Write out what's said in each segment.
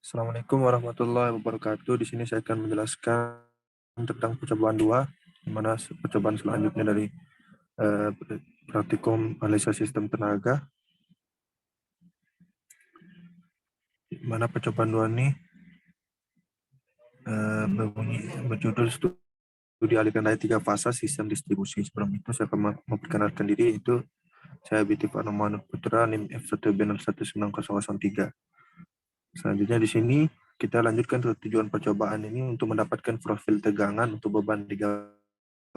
Assalamualaikum warahmatullahi wabarakatuh. Di sini saya akan menjelaskan tentang percobaan 2, di mana percobaan selanjutnya dari eh, praktikum analisa sistem tenaga, di mana percobaan 2 ini berjudul studi aliran daya 3 fasa sistem distribusi. Sebelum itu saya akan memperkenalkan diri, itu saya Bitif Anomanut Putra, NIM F1B019003. Selanjutnya di sini kita lanjutkan ke tujuan percobaan ini untuk mendapatkan profil tegangan untuk beban 3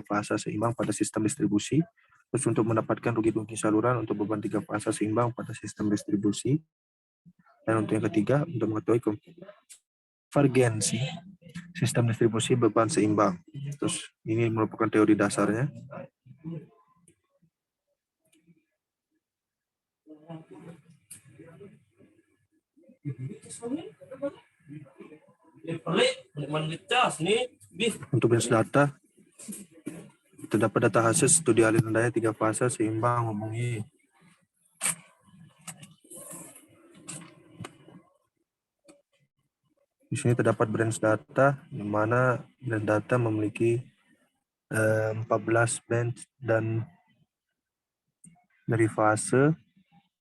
fasa seimbang pada sistem distribusi. Terus untuk mendapatkan rugi-rugi saluran untuk beban 3 fasa seimbang pada sistem distribusi. Dan untuk yang ketiga, untuk mengetahui konvergensi sistem distribusi beban seimbang. Terus ini merupakan teori dasarnya. Untuk bench data, terdapat data hasil studi aliran daya 3 fasa seimbang hubungi di sini terdapat branch data, di mana branch data memiliki 14 branch dan dari fase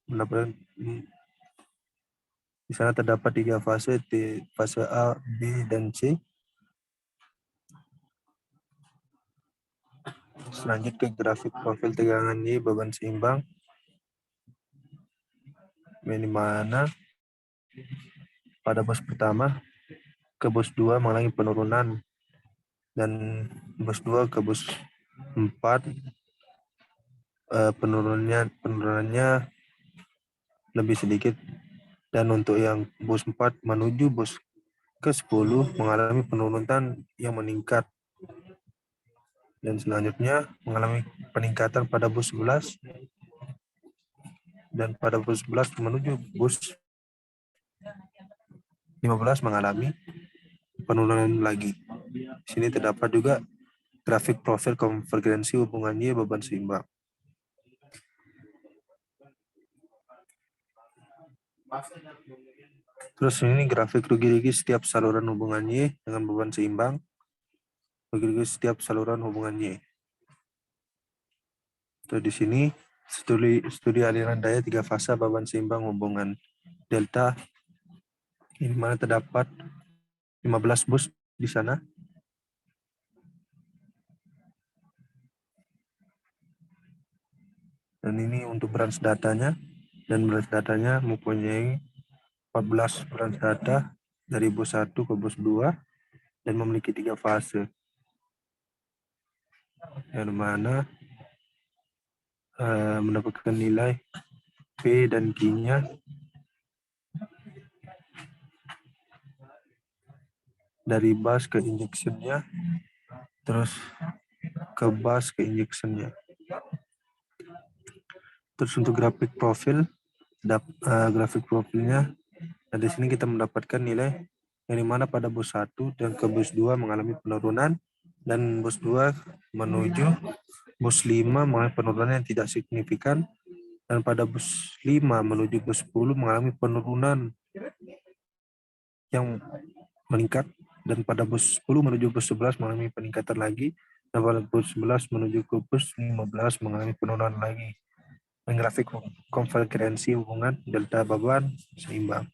mendapatkan di sana terdapat 3 fase, fase A, B, dan C. Selanjut ke grafik profil tegangan Y beban seimbang, di mana pada bus pertama ke bus 2 mengalami penurunan, dan bus 2 ke bus 4 penurunannya lebih sedikit, dan untuk yang bus 4 menuju bus ke 10 mengalami penurunan yang meningkat, dan selanjutnya mengalami peningkatan pada bus 11, dan pada bus 11 menuju bus 15 mengalami penurunan lagi. Di sini terdapat juga grafik profil konvergensi hubungan Y beban seimbang. Terus ini grafik rugi-rugi setiap saluran hubungan Y dengan beban seimbang. Rugi-rugi setiap saluran hubungan Y. Terus di sini studi aliran daya 3 fasa beban seimbang hubungan delta, di mana terdapat 15 bus di sana. Dan ini untuk branch datanya, dan branch datanya mempunyai 14 branch data dari bus 1 ke bus 2 dan memiliki 3 fase, yang mana mendapatkan nilai P dan Q-nya dari bus ke injection-nya, terus ke bus ke injection-nya. Terus untuk grafik profil, grafik profilnya, nah di sini kita mendapatkan nilai yang mana pada bus 1 dan ke bus 2 mengalami penurunan, dan bus 2 menuju bus 5 mengalami penurunan yang tidak signifikan, dan pada bus 5 menuju bus 10 mengalami penurunan yang meningkat, dan pada bus 10 menuju bus 11 mengalami peningkatan lagi, dan pada bus 11 menuju ke bus 15 mengalami penurunan lagi. Dan grafik konvergensi hubungan delta beban seimbang.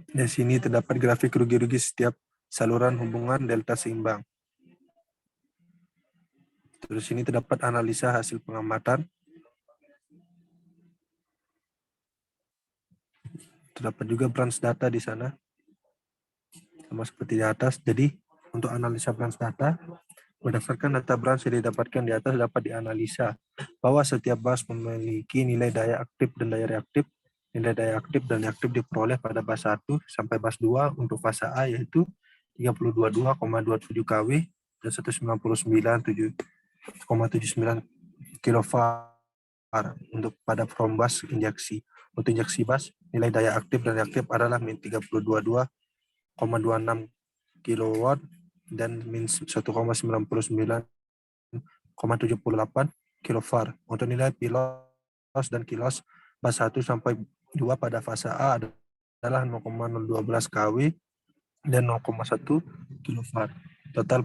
Di sini terdapat grafik rugi-rugi setiap saluran hubungan delta seimbang. Terus ini terdapat analisa hasil pengamatan. Terdapat juga branch data di sana, sama seperti di atas. Jadi untuk analisa branch data, berdasarkan data branch yang didapatkan di atas, dapat dianalisa bahwa setiap bus memiliki nilai daya aktif dan daya reaktif. Nilai daya aktif dan reaktif diperoleh pada bus 1 sampai bus 2 untuk fase A, yaitu 322,27 kW dan 199,79 kV untuk pada from bus injeksi. Untuk injeksi bus, nilai daya aktif dan reaktif adalah min 322,26 kW dan min 1,99,78 kilovar. Untuk nilai pilos dan kilos bas 1 sampai 2 pada fase A adalah 0,012 kW dan 0,1 kilovar. Total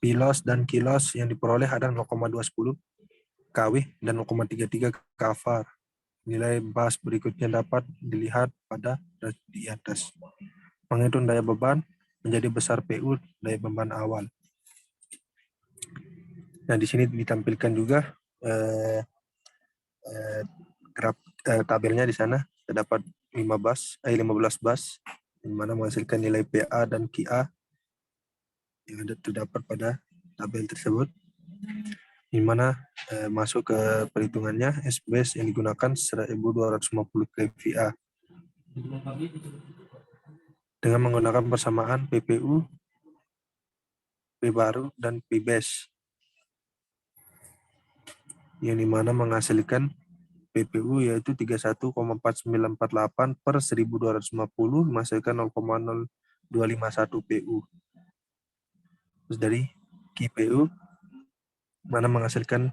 pilos dan kilos yang diperoleh adalah 0,210 kW dan 0,33 kvar. Nilai bas berikutnya dapat dilihat pada di atas. Menghitung daya beban menjadi besar PU daya beban awal. Nah, di sini ditampilkan juga tabelnya di sana. Terdapat 15 bus di mana menghasilkan nilai PA dan QA yang terdapat pada tabel tersebut, di mana masuk ke perhitungannya S-base yang digunakan 1250 kVA dengan menggunakan persamaan PPU, P baru, dan P-base, yang dimana menghasilkan PPU yaitu 31,4948 per 1250 menghasilkan 0,0251 PU. Terus dari KPU mana menghasilkan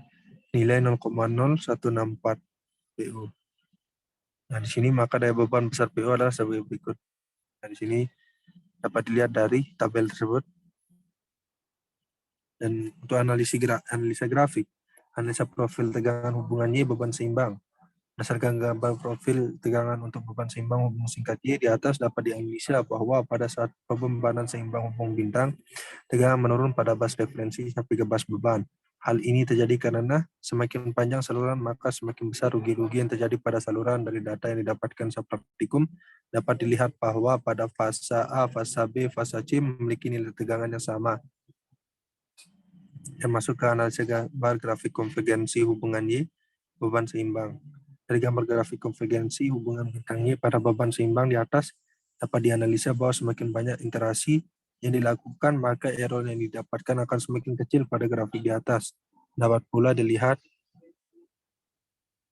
nilai 0,0164 PU. Nah, di sini maka daya beban besar PU adalah sebagai berikut. Nah, di sini dapat dilihat dari tabel tersebut. Dan untuk analisa grafik, analisa profil tegangan hubungan Y beban seimbang. Berdasarkan gambar profil tegangan untuk beban seimbang hubung singkat Y di atas dapat dianalisa bahwa pada saat pembebanan seimbang hubung bintang, tegangan menurun pada bas referensi sampai ke bas beban. Hal ini terjadi karena semakin panjang saluran, maka semakin besar rugi-rugi yang terjadi pada saluran. Dari data yang didapatkan secara praktikum, dapat dilihat bahwa pada fase A, fase B, fase C memiliki nilai tegangan yang sama. Yang masuk ke analisa gambar grafik konvergensi hubungan Y, beban seimbang. Dari gambar grafik konvergensi hubungan bintang Y pada beban seimbang di atas, dapat dianalisa bahwa semakin banyak interaksi yang dilakukan, maka error yang didapatkan akan semakin kecil pada grafik di atas. Dapat pula dilihat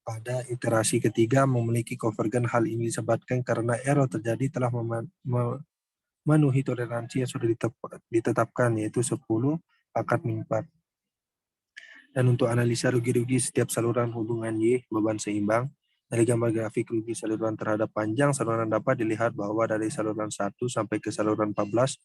pada iterasi ketiga memiliki konvergen. Hal ini disebabkan karena error terjadi telah memenuhi toleransi yang sudah ditetapkan, yaitu 10/4. Dan untuk analisa rugi-rugi setiap saluran hubungan Y beban seimbang, dari gambar grafik rugi saluran terhadap panjang saluran dapat dilihat bahwa dari saluran 1 sampai ke saluran 14,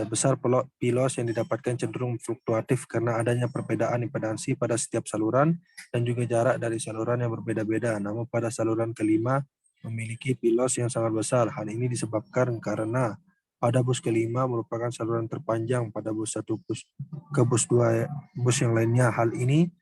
besar pilos yang didapatkan cenderung fluktuatif karena adanya perbedaan impedansi pada setiap saluran dan juga jarak dari saluran yang berbeda-beda. Namun pada saluran kelima memiliki pilos yang sangat besar. Hal ini disebabkan karena pada bus kelima merupakan saluran terpanjang pada bus 1 ke bus 2 bus yang lainnya. Hal ini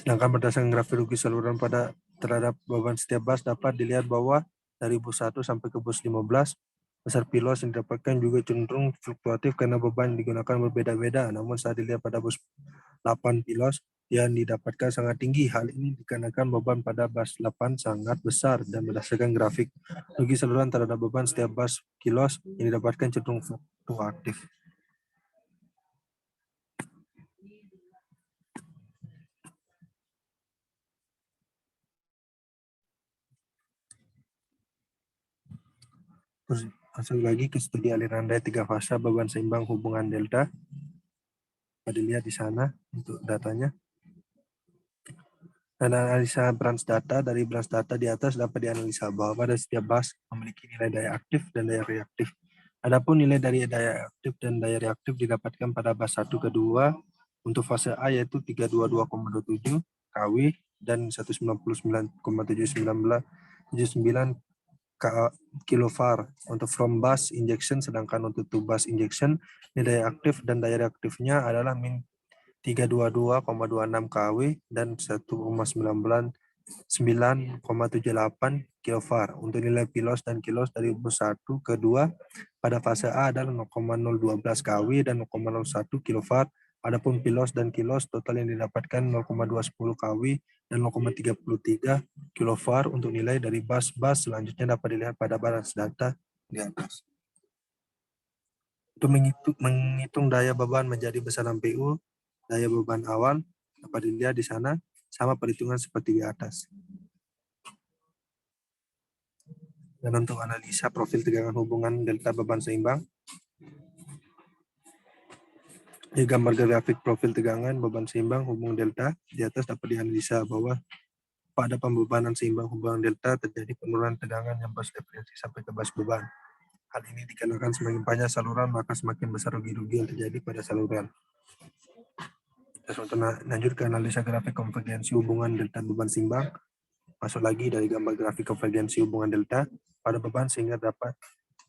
sedangkan berdasarkan grafik rugi saluran pada terhadap beban setiap bus dapat dilihat bahwa dari bus 1 sampai ke bus 15, besar pilos yang didapatkan juga cenderung fluktuatif karena beban digunakan berbeda-beda. Namun saat dilihat pada bus 8, pilos yang didapatkan sangat tinggi. Hal ini dikarenakan beban pada bus 8 sangat besar, dan berdasarkan grafik rugi saluran terhadap beban setiap bus kilos yang didapatkan cenderung fluktuatif. Masuk lagi ke studi aliran daya 3 fase beban seimbang hubungan delta. Bisa dilihat di sana untuk datanya. Dan analisa branch data, dari branch data di atas dapat dianalisa bahwa pada setiap bus memiliki nilai daya aktif dan daya reaktif. Adapun nilai dari daya aktif dan daya reaktif didapatkan pada bus 1 ke 2 untuk fase A yaitu 322,27 kW dan 199,799 kilovar untuk from bus injection, sedangkan untuk to bus injection nilai aktif dan daya reaktifnya adalah min 322,26 kW dan 1,978 kilovar. Untuk nilai pilos dan kilos dari bus 1 ke 2 pada fase A adalah 0,012 kW dan 0,01 kilovar. Adapun pilos dan kilos total yang didapatkan 0,210 kW dan 0,33 kilovar. Untuk nilai dari bus-bus selanjutnya dapat dilihat pada baris data di atas. Untuk menghitung daya beban menjadi besaran PU daya beban awal dapat dilihat di sana, sama perhitungan seperti di atas. Dan untuk analisa profil tegangan hubungan delta beban seimbang, Di gambar grafik profil tegangan beban seimbang hubungan delta di atas dapat dianalisa bahwa pada pembebanan seimbang hubungan delta terjadi penurunan tegangan yang berfrekuensi sampai ke bas beban. Hal ini dikarenakan semakin panjang saluran maka semakin besar rugi-rugi yang terjadi pada saluran. Terus untuk lanjut ke analisa grafik konvergensi hubungan delta beban seimbang, masuk lagi dari gambar grafik konvergensi hubungan delta pada beban sehingga dapat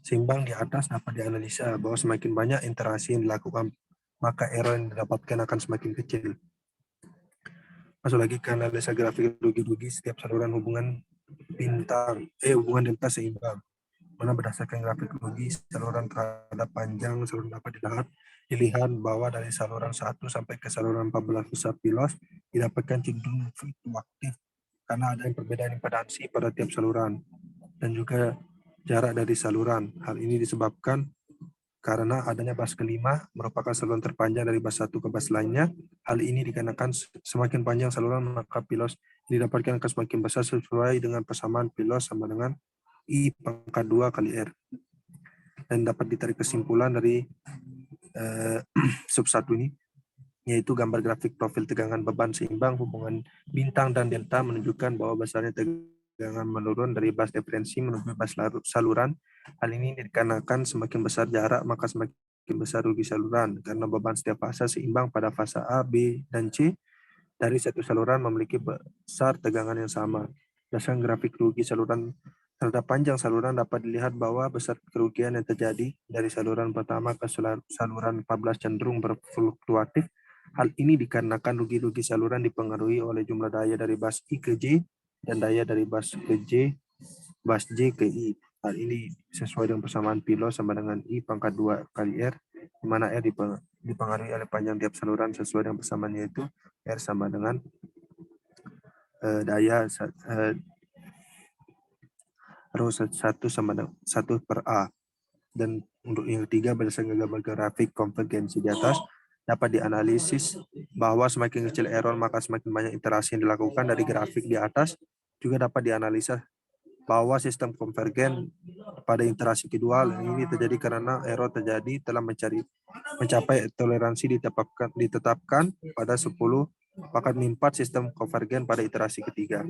seimbang di atas dapat dianalisa bahwa semakin banyak interaksi yang dilakukan maka error yang didapatkan akan semakin kecil. Masuk lagi ke analisa grafik rugi-rugi setiap saluran hubungan hubungan delta seimbang. Mana berdasarkan grafik rugi saluran terhadap panjang saluran dapat dilihat bahwa dari saluran 1 sampai ke saluran 14 besar pilos didapatkan cenderung fluktuatif karena ada perbedaan impedansi pada tiap saluran dan juga jarak dari saluran. Hal ini disebabkan karena adanya bas kelima merupakan saluran terpanjang dari bas satu ke bas lainnya. Hal ini dikarenakan semakin panjang saluran maka pilos didapatkan akan semakin besar sesuai dengan persamaan pilos sama dengan I pangkat 2 kali R. Dan dapat ditarik kesimpulan dari sub 1 ini, yaitu gambar grafik profil tegangan beban seimbang hubungan bintang dan delta menunjukkan bahwa besarnya tegangan menurun dari bas referensi menuju bas saluran. Hal ini dikarenakan semakin besar jarak maka semakin besar rugi saluran karena beban setiap fase seimbang pada fase A, B, dan C dari satu saluran memiliki besar tegangan yang sama. Berdasarkan grafik rugi saluran terhadap panjang saluran dapat dilihat bahwa besar kerugian yang terjadi dari saluran pertama ke saluran 14 cenderung berfluktuatif. Hal ini dikarenakan rugi-rugi saluran dipengaruhi oleh jumlah daya dari bas I ke J dan daya dari bas J ke I. Hal ini sesuai dengan persamaan pilos sama dengan I pangkat 2 kali R, di mana R dipengaruhi oleh panjang tiap saluran sesuai dengan persamaannya yaitu R sama dengan daya rho 1 sama dengan 1 per A. Dan untuk yang ketiga, berdasarkan gambar grafik konvergensi di atas, dapat dianalisis bahwa semakin kecil error maka semakin banyak interaksi yang dilakukan. Dari grafik di atas juga dapat dianalisa bahwa sistem konvergen pada interaksi kedua ini terjadi karena error terjadi telah mencapai toleransi ditetapkan pada 10 pangkat 4 sistem konvergen pada iterasi ketiga.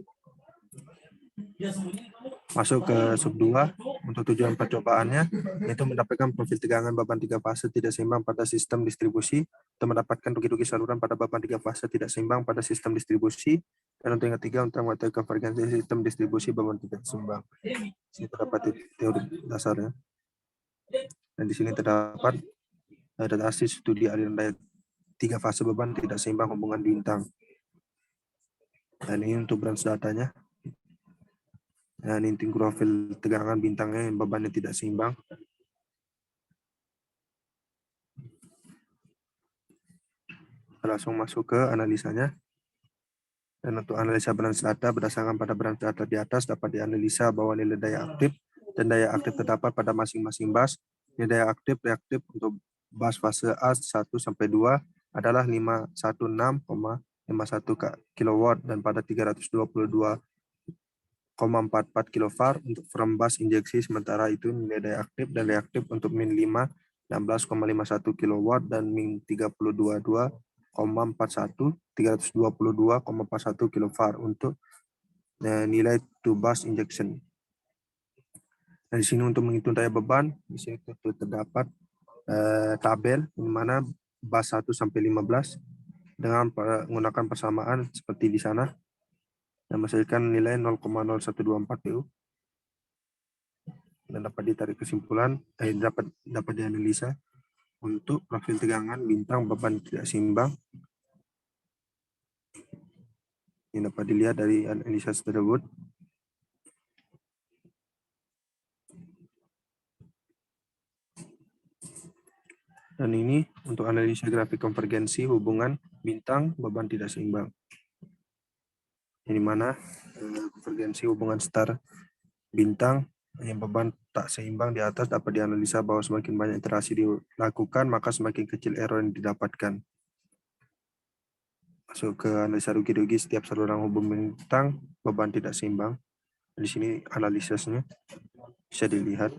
Masuk ke sub 2 untuk tujuan percobaannya yaitu mendapatkan profil tegangan beban 3 fase tidak seimbang pada sistem distribusi atau mendapatkan rugi-rugi saluran pada beban 3 fase tidak seimbang pada sistem distribusi. Dan untuk yang ketiga untuk mengetahui konvergensi sistem distribusi beban tidak seimbang. Sini terdapat teori dasarnya. Dan di sini terdapat data studi aliran daya 3 fase beban tidak seimbang hubungan bintang. Dan ini untuk branch datanya. Dan inti profil tegangan bintangnya yang bebannya tidak seimbang. Langsung masuk ke analisanya. Dan untuk analisa branch data berdasarkan pada branch data di atas dapat dianalisa bahwa nilai daya aktif dan daya aktif terdapat pada masing-masing bus. Nilai daya aktif reaktif untuk bus fase A 1 sampai 2 adalah 516,51 kW dan pada 322,44 kV untuk from bus injeksi, sementara itu nilai daya aktif dan reaktif untuk min 5 16,51 kW dan min 322,41 kV untuk nilai to bus injection. Nah, di sini untuk menghitung daya beban, di sini terdapat tabel di mana bus 1 sampai 15 dengan menggunakan persamaan seperti di sana dan menghasilkan nilai 0,0124 PU. Dan dapat ditarik kesimpulan dapat dianalisa untuk profil tegangan bintang beban tidak seimbang. Ini dapat dilihat dari analisa tersebut. Dan ini untuk analisa grafik konvergensi hubungan bintang beban tidak seimbang. Ini mana konvergensi hubungan star bintang yang beban tak seimbang di atas dapat dianalisa bahwa semakin banyak interaksi dilakukan maka semakin kecil error yang didapatkan. Masuk ke analisa rugi-rugi setiap saluran hubungan bintang beban tidak seimbang. Di sini analisisnya bisa dilihat.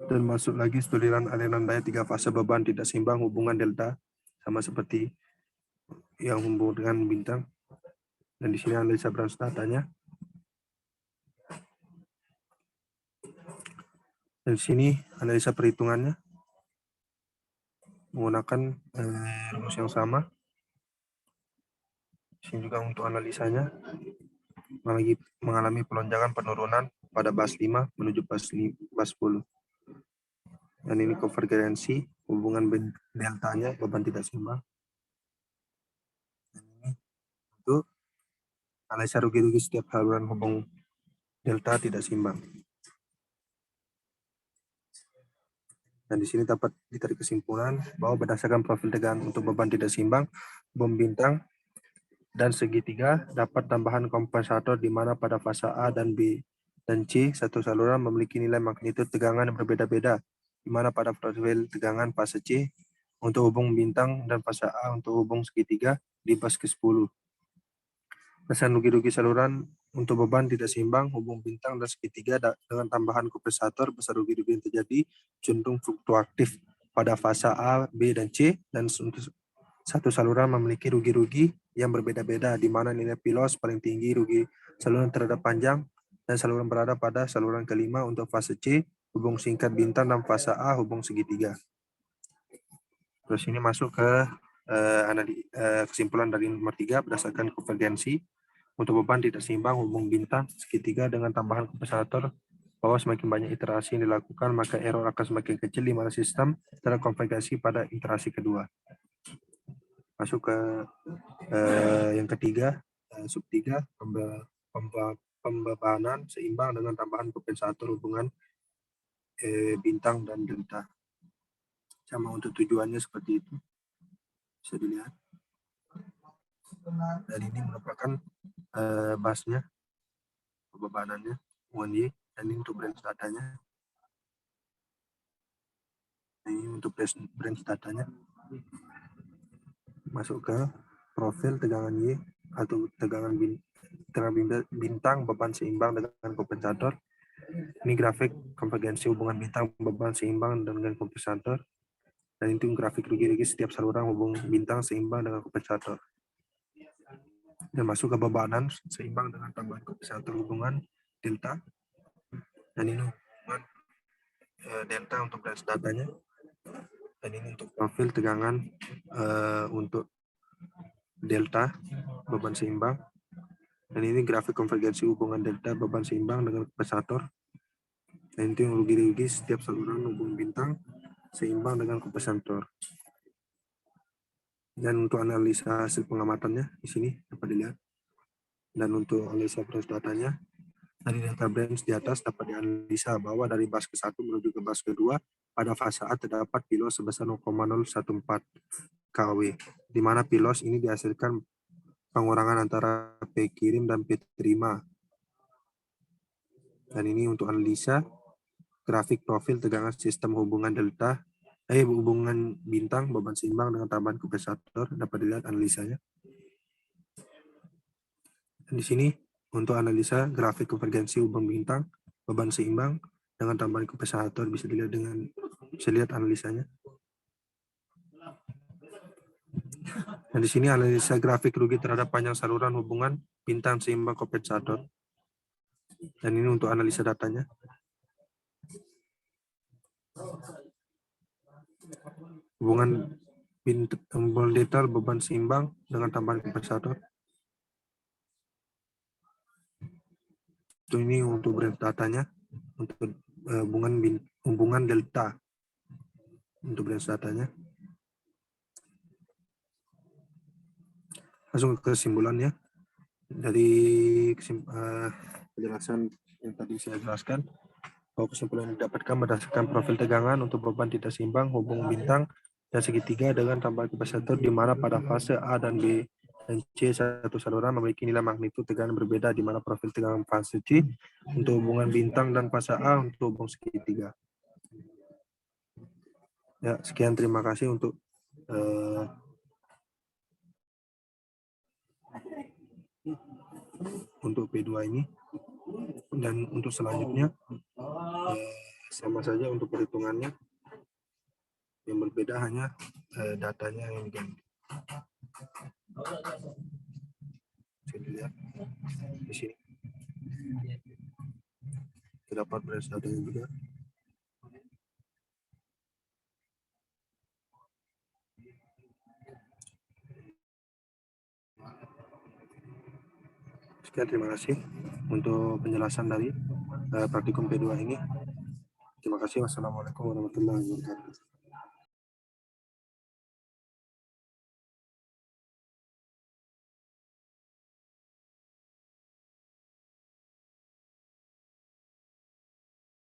Dan masuk lagi studiran aliran daya 3 fase beban tidak seimbang hubungan delta, sama seperti yang hubungan dengan bintang. Dan di sini analisa branch datanya. Dan di sini analisa perhitungannya menggunakan rumus yang sama. Di sini juga untuk analisanya mengalami pelonjakan penurunan pada bas 5 menuju bas 10. Dan ini konvergensi hubungan deltanya beban tidak seimbang. Dan ini untuk analisa rugi-rugi setiap saluran hubung delta tidak seimbang. Dan di sini dapat ditarik kesimpulan bahwa berdasarkan profil tegangan untuk beban tidak seimbang, bom bintang dan segitiga dapat tambahan kompensator di mana pada fase A dan B dan C satu saluran memiliki nilai magnitud tegangan yang berbeda-beda, di mana pada profil tegangan fase C untuk hubung bintang dan fase A untuk hubung segitiga di bas ke-10. Kesan rugi-rugi saluran untuk beban tidak seimbang hubung bintang dan segitiga dengan tambahan kompensator, besar rugi-rugi yang terjadi cenderung fluktuatif pada fase A, B, dan C, dan untuk satu saluran memiliki rugi-rugi yang berbeda-beda, di mana nilai pilos paling tinggi rugi saluran terhadap panjang dan saluran berada pada saluran kelima untuk fase C, hubung singkat bintang, dan fase A, hubung segitiga. Terus ini masuk ke kesimpulan dari nomor 3 berdasarkan konvergensi. Untuk beban tidak seimbang hubung bintang segitiga dengan tambahan kompensator bahwa semakin banyak iterasi yang dilakukan, maka error akan semakin kecil di mana sistem terkonvergensi pada iterasi kedua. Masuk ke yang ketiga, sub 3, pembebanan seimbang dengan tambahan kompensator hubungan bintang dan delta. Sama untuk tujuannya seperti itu. Bisa dilihat. Dan ini merupakan basnya, pembebanannya, Y, dan ini untuk branch datanya. Ini untuk branch datanya. Masuk ke profil tegangan Y atau tegangan bintang beban seimbang dengan kompensator. Ini grafik konvergensi hubungan bintang beban seimbang dengan kompensator. Dan itu grafik rugi-rugi setiap saluran hubung bintang seimbang dengan kompensator. Dan masuk ke bebanan seimbang dengan tambahan kompensator hubungan delta. Dan ini hubungan delta untuk branch datanya. Dan ini untuk profil tegangan untuk delta beban seimbang. Dan ini grafik konvergensi hubungan delta beban seimbang dengan kompensator. Dan itu yang rugi-rugi setiap saluran hubung bintang seimbang dengan kompensator. Dan untuk analisa hasil pengamatannya di sini dapat dilihat. Dan untuk analisa branch datanya, dari data branch di atas dapat dianalisa bahwa dari bus ke-1 menuju ke bus ke-2 pada fase A terdapat pilos sebesar 0,014 kW, di mana pilos ini dihasilkan pengurangan antara P kirim dan P terima. Dan ini untuk analisa grafik profil tegangan sistem hubungan delta, hubungan bintang beban seimbang dengan tambahan kompensator, dapat dilihat analisanya. Dan di sini untuk analisa grafik konvergensi hubungan bintang beban seimbang dengan tambahan kompensator, bisa lihat analisanya. Dan di sini analisa grafik rugi terhadap panjang saluran hubungan bintang seimbang kompensator. Dan ini untuk analisa datanya. Hubungan detail beban seimbang dengan tambahan kompensator. Ini untuk branch datanya, untuk hubungan delta untuk branch datanya. Langsung ke kesimpulannya. Dari penjelasan yang tadi saya jelaskan, bahwa kesimpulan yang didapatkan berdasarkan profil tegangan untuk beban tidak seimbang hubung bintang dan segitiga dengan tambahan kompensator, di mana pada fase A dan B dan C satu saluran memiliki nilai magnitud tegangan berbeda, di mana profil tegangan fase C untuk hubungan bintang dan fase A untuk hubung segitiga. Ya, sekian, terima kasih untuk P2 ini. Dan untuk selanjutnya Sama saja untuk perhitungannya, yang berbeda hanya datanya yang diganti. Bisa dilihat di sini. Terdapat beras datanya juga. Sekian, terima kasih untuk penjelasan dari praktikum P2 ini. Terima kasih. Wassalamualaikum warahmatullahi wabarakatuh.